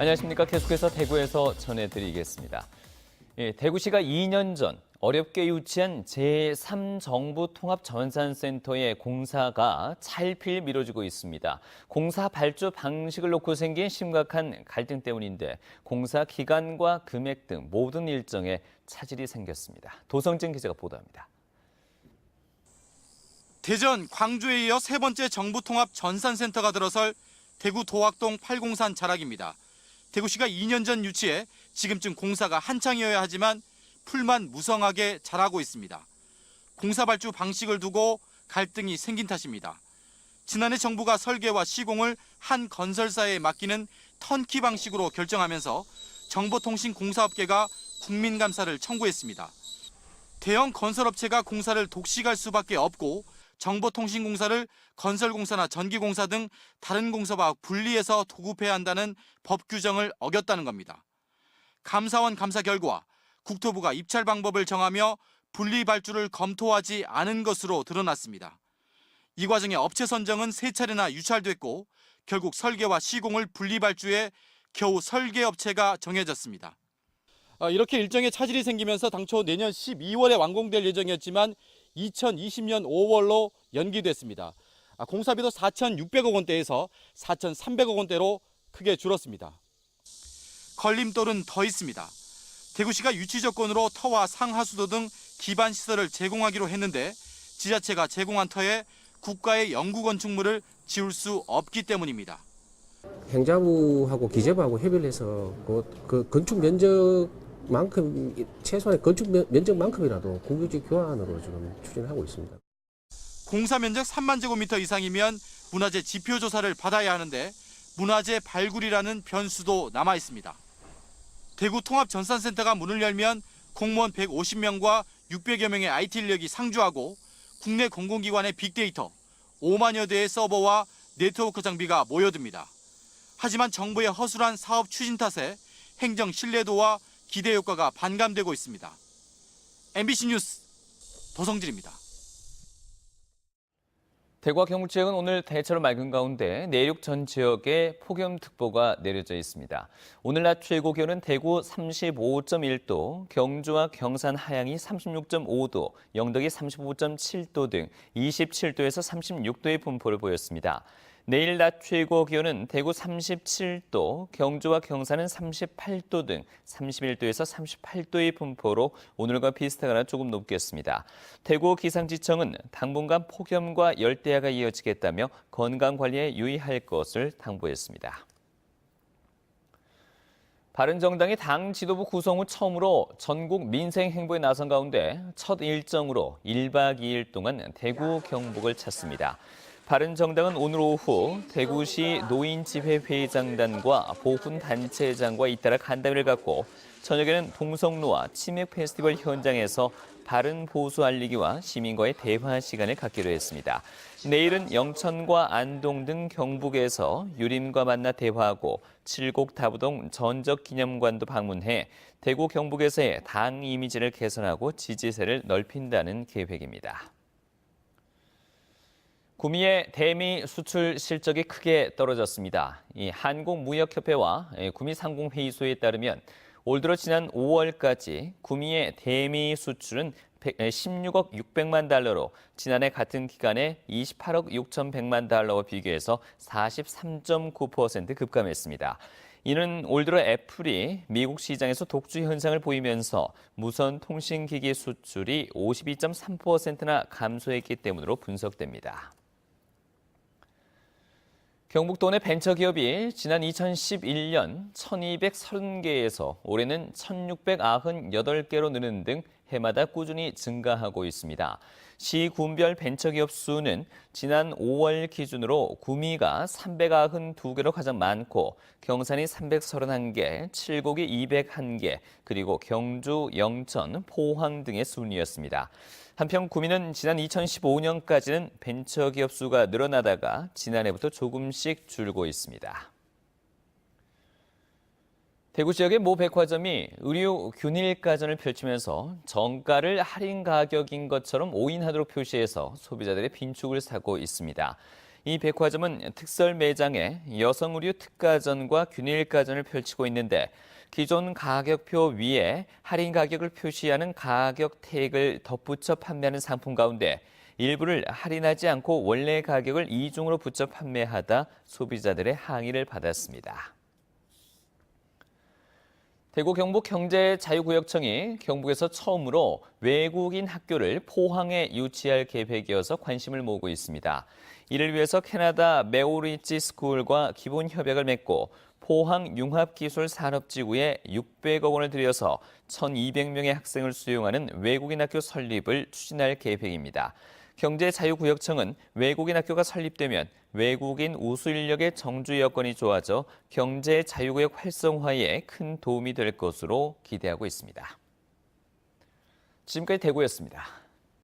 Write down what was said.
안녕하십니까. 계속해서 대구에서 전해드리겠습니다. 대구시가 2년 전 어렵게 유치한 제3정부통합전산센터의 공사가 차일피일 미뤄지고 있습니다. 공사 발주 방식을 놓고 생긴 심각한 갈등 때문인데 공사 기간과 금액 등 모든 일정에 차질이 생겼습니다. 도성진 기자가 보도합니다. 대전, 광주에 이어 세 번째 정부통합전산센터가 들어설 대구 도학동 803 자락입니다. 대구시가 2년 전 유치해 지금쯤 공사가 한창이어야 하지만 풀만 무성하게 자라고 있습니다. 공사 발주 방식을 두고 갈등이 생긴 탓입니다. 지난해 정부가 설계와 시공을 한 건설사에 맡기는 턴키 방식으로 결정하면서 정보통신공사업계가 국민감사를 청구했습니다. 대형 건설업체가 공사를 독식할 수밖에 없고 정보통신공사를 건설공사나 전기공사 등 다른 공사와 분리해서 도급해야 한다는 법 규정을 어겼다는 겁니다. 감사원 감사 결과 국토부가 입찰 방법을 정하며 분리 발주를 검토하지 않은 것으로 드러났습니다. 이 과정에 업체 선정은 3차례나 유찰됐고 결국 설계와 시공을 분리 발주해 겨우 설계업체가 정해졌습니다. 이렇게 일정에 차질이 생기면서 당초 내년 12월에 완공될 예정이었지만 2020년 5월로 연기됐습니다. 공사비도 4,600억 원대에서 4,300억 원대로 크게 줄었습니다. 걸림돌은 더 있습니다. 대구시가 유치 조건으로 터와 상하수도 등 기반 시설을 제공하기로 했는데 지자체가 제공한 터에 국가의 영구 건축물을 지을 수 없기 때문입니다. 행자부하고 기재부하고 협의를 해서 그 건축 면적만큼 최소한의 건축 면적만큼이라도 국유지 교환으로 지금 추진하고 있습니다. 공사 면적 3만 제곱미터 이상이면 문화재 지표 조사를 받아야 하는데 문화재 발굴이라는 변수도 남아 있습니다. 대구 통합전산센터가 문을 열면 공무원 150명과 600여 명의 IT 인력이 상주하고 국내 공공기관의 빅데이터 5만여 대의 서버와 네트워크 장비가 모여듭니다. 하지만 정부의 허술한 사업 추진 탓에 행정 신뢰도와 기대 효과가 반감되고 있습니다. MBC 뉴스 도성진입니다. 대구와 경북 지역은 오늘 대체로 맑은 가운데 내륙 전 지역에 폭염특보가 내려져 있습니다. 오늘 낮 최고 기온은 대구 35.1도, 경주와 경산 하양이 36.5도, 영덕이 35.7도 등 27도에서 36도의 분포를 보였습니다. 내일 낮 최고 기온은 대구 37도, 경주와 경산은 38도 등 31도에서 38도의 분포로 오늘과 비슷하거나 조금 높겠습니다. 대구 기상지청은 당분간 폭염과 열대야가 이어지겠다며 건강관리에 유의할 것을 당부했습니다. 바른정당이 당 지도부 구성 후 처음으로 전국 민생 행보에 나선 가운데 첫 일정으로 1박 2일 동안 대구 경북을 찾습니다. 바른정당은 오늘 오후 대구시 노인집회회장단과 보훈단체장과 잇따라 간담회를 갖고 저녁에는 동성로와 치맥 페스티벌 현장에서 바른 보수 알리기와 시민과의 대화 시간을 갖기로 했습니다. 내일은 영천과 안동 등 경북에서 유림과 만나 대화하고 칠곡다부동 전적기념관도 방문해 대구 경북에서의 당 이미지를 개선하고 지지세를 넓힌다는 계획입니다. 구미의 대미 수출 실적이 크게 떨어졌습니다. 이 한국무역협회와 구미상공회의소에 따르면 올 들어 지난 5월까지 구미의 대미 수출은 16억 600만 달러로 지난해 같은 기간에 28억 6,100만 달러와 비교해서 43.9% 급감했습니다. 이는 올 들어 애플이 미국 시장에서 독주 현상을 보이면서 무선 통신기기 수출이 52.3%나 감소했기 때문으로 분석됩니다. 경북도 내 벤처기업이 지난 2011년 1,230개에서 올해는 1,698개로 느는 등 해마다 꾸준히 증가하고 있습니다. 시 군별 벤처기업 수는 지난 5월 기준으로 구미가 392개로 가장 많고 경산이 331개, 칠곡이 201개, 그리고 경주, 영천, 포항 등의 순이었습니다. 한편 구미는 지난 2015년까지는 벤처기업 수가 늘어나다가 지난해부터 조금씩 줄고 있습니다. 대구 지역의 모 백화점이 의류 균일가전을 펼치면서 정가를 할인 가격인 것처럼 오인하도록 표시해서 소비자들의 빈축을 사고 있습니다. 이 백화점은 특설 매장에 여성 의류 특가전과 균일가전을 펼치고 있는데 기존 가격표 위에 할인 가격을 표시하는 가격 태그를 덧붙여 판매하는 상품 가운데 일부를 할인하지 않고 원래 가격을 이중으로 붙여 판매하다 소비자들의 항의를 받았습니다. 대구 경북 경제자유구역청이 경북에서 처음으로 외국인 학교를 포항에 유치할 계획이어서 관심을 모으고 있습니다. 이를 위해서 캐나다 메오리지 스쿨과 기본 협약을 맺고 포항 융합기술산업지구에 600억 원을 들여서 1,200명의 학생을 수용하는 외국인 학교 설립을 추진할 계획입니다. 경제자유구역청은 외국인 학교가 설립되면 외국인 우수 인력의 정주 여건이 좋아져 경제자유구역 활성화에 큰 도움이 될 것으로 기대하고 있습니다. 지금까지 대구였습니다.